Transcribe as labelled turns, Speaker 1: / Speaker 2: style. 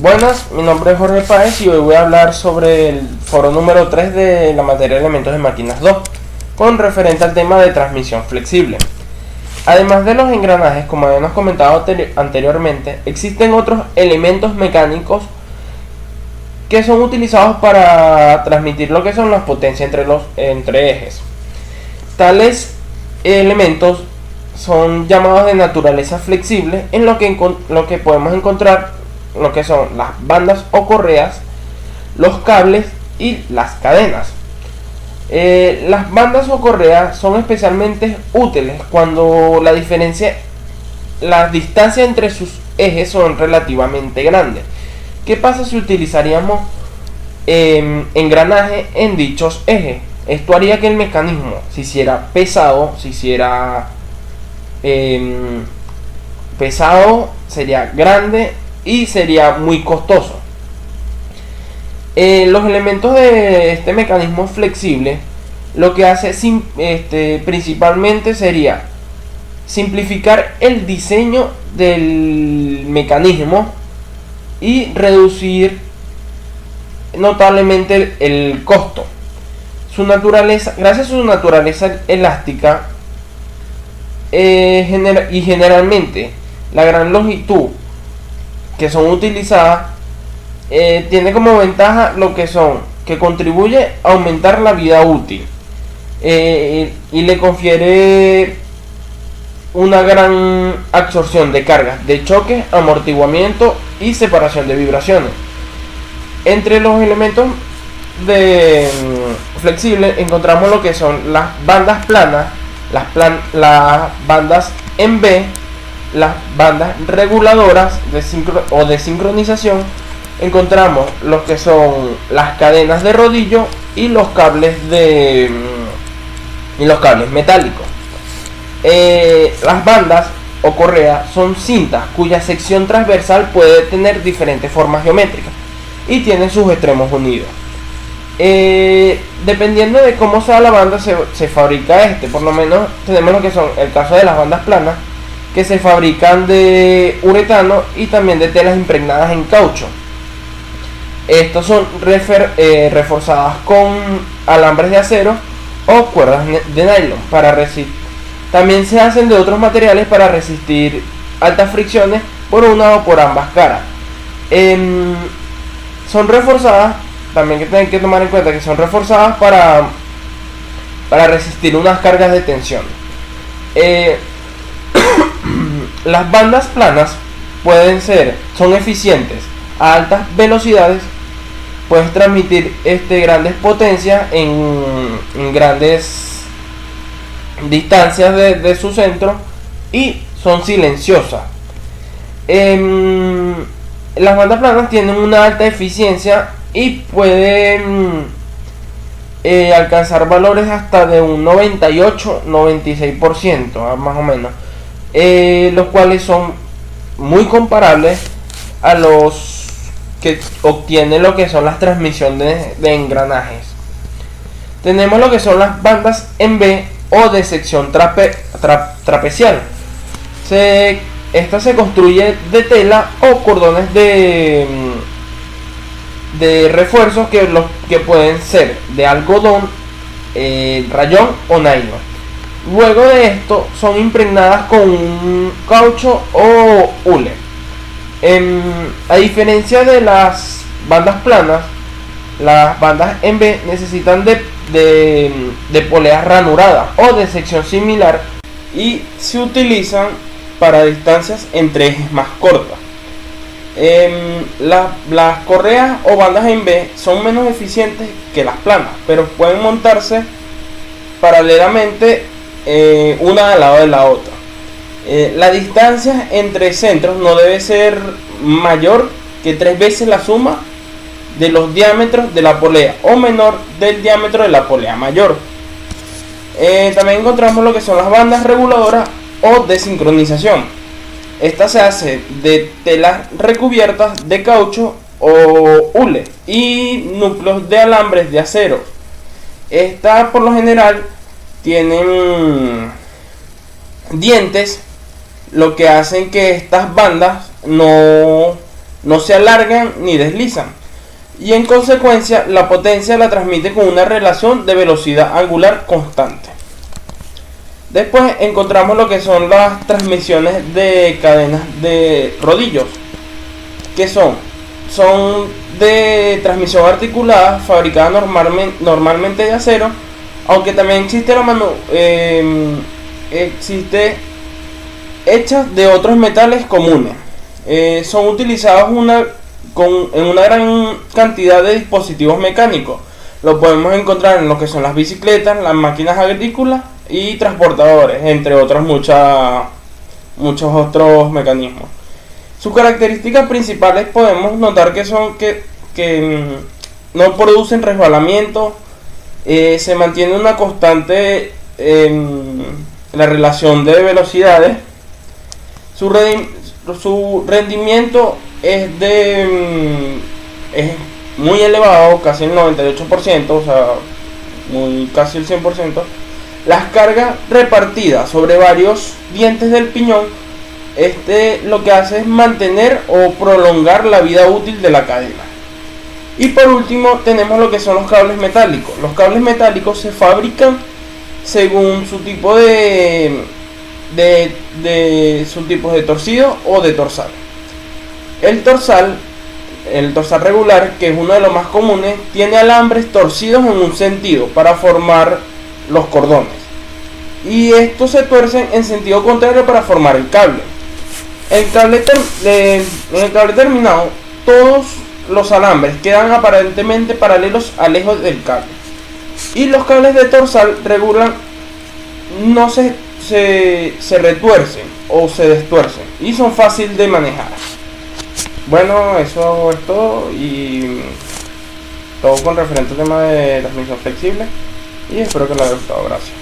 Speaker 1: Buenas, mi nombre es Jorge Páez y hoy voy a hablar sobre el foro número 3 de la materia de elementos de máquinas 2, con referente al tema de transmisión flexible. Además de los engranajes, como habíamos comentado anteriormente, existen otros elementos mecánicos que son utilizados para transmitir lo que son las potencias entre ejes. Tales elementos son llamados de naturaleza flexible, en lo que podemos encontrar lo que son las bandas o correas, los cables y las cadenas. Las bandas o correas son especialmente útiles cuando las distancias entre sus ejes son relativamente grandes. ¿Qué pasa si utilizaríamos engranaje en dichos ejes? Esto haría que el mecanismo se hiciera pesado, sería grande y sería muy costoso. Los elementos de este mecanismo flexible lo que hace principalmente sería simplificar el diseño del mecanismo y reducir notablemente el costo. Gracias a su naturaleza elástica y generalmente la gran longitud que son utilizadas tiene como ventaja que contribuye a aumentar la vida útil y le confiere una gran absorción de cargas de choque, amortiguamiento y separación de vibraciones. Entre los elementos flexibles encontramos lo que son las bandas planas, las bandas en B, las bandas reguladoras de sincronización. Encontramos lo que son las cadenas de rodillo y los cables metálicos. Las bandas o correas son cintas cuya sección transversal puede tener diferentes formas geométricas y tienen sus extremos unidos. Dependiendo de cómo sea la banda se fabrica por lo menos tenemos lo que son el caso de las bandas planas, que se fabrican de uretano y también de telas impregnadas en caucho. Estos son reforzadas con alambres de acero o cuerdas de nylon para resistir. También se hacen de otros materiales para resistir altas fricciones por una o por ambas caras. Son reforzadas, también que tienen que tomar en cuenta que son reforzadas para resistir unas cargas de tensión. Las bandas planas son eficientes a altas velocidades, puedes transmitir grandes potencias en grandes distancias de su centro y son silenciosas. Las bandas planas tienen una alta eficiencia y pueden alcanzar valores hasta de un 98-96% más o menos, los cuales son muy comparables a los que obtienen lo que son las transmisiones de engranajes. Tenemos lo que son las bandas en B o de sección trapecial. Esta se construye de tela o cordones de refuerzos que pueden ser de algodón, rayón o nylon. Luego de esto son impregnadas con un caucho o hule. A diferencia de las bandas planas, las bandas en B necesitan de poleas ranuradas o de sección similar y se utilizan para distancias entre ejes más cortas. Las correas o bandas en B son menos eficientes que las planas, pero pueden montarse paralelamente una al lado de la otra. La distancia entre centros no debe ser mayor que 3 veces la suma de los diámetros de la polea o menor del diámetro de la polea mayor. También encontramos lo que son las bandas reguladoras o de sincronización. Esta se hace de telas recubiertas de caucho o hule y núcleos de alambres de acero. Estas por lo general tienen dientes, lo que hacen que estas bandas no no se alargan ni deslizan, y en consecuencia la potencia la transmite con una relación de velocidad angular constante. Después encontramos lo que son las transmisiones de cadenas de rodillos, que son de transmisión articulada, fabricada normalmente de acero, aunque también existe hechas de otros metales comunes. Son utilizadas en una gran cantidad de dispositivos mecánicos. Lo podemos encontrar en lo que son las bicicletas, las máquinas agrícolas y transportadores, entre otros muchos otros mecanismos. Sus características principales podemos notar que son que no producen resbalamiento, se mantiene una constante la relación de velocidades, su rendimiento es muy elevado, casi el 98%, o sea, casi el 100%. Las cargas repartidas sobre varios dientes del piñón, lo que hace es mantener o prolongar la vida útil de la cadena. Y por último tenemos lo que son los cables metálicos. Los cables metálicos se fabrican según su tipo sus tipos de torcido o de torsal. El torsal regular, que es uno de los más comunes, tiene alambres torcidos en un sentido para formar los cordones, y estos se tuercen en sentido contrario para formar el cable. En el cable terminado, todos los alambres quedan aparentemente paralelos al eje del cable, y los cables de torsal regular no se retuercen o se destuercen y son fáciles de manejar. Bueno, eso es todo, y todo con referente al tema de transmisión flexible, y espero que les haya gustado. Gracias.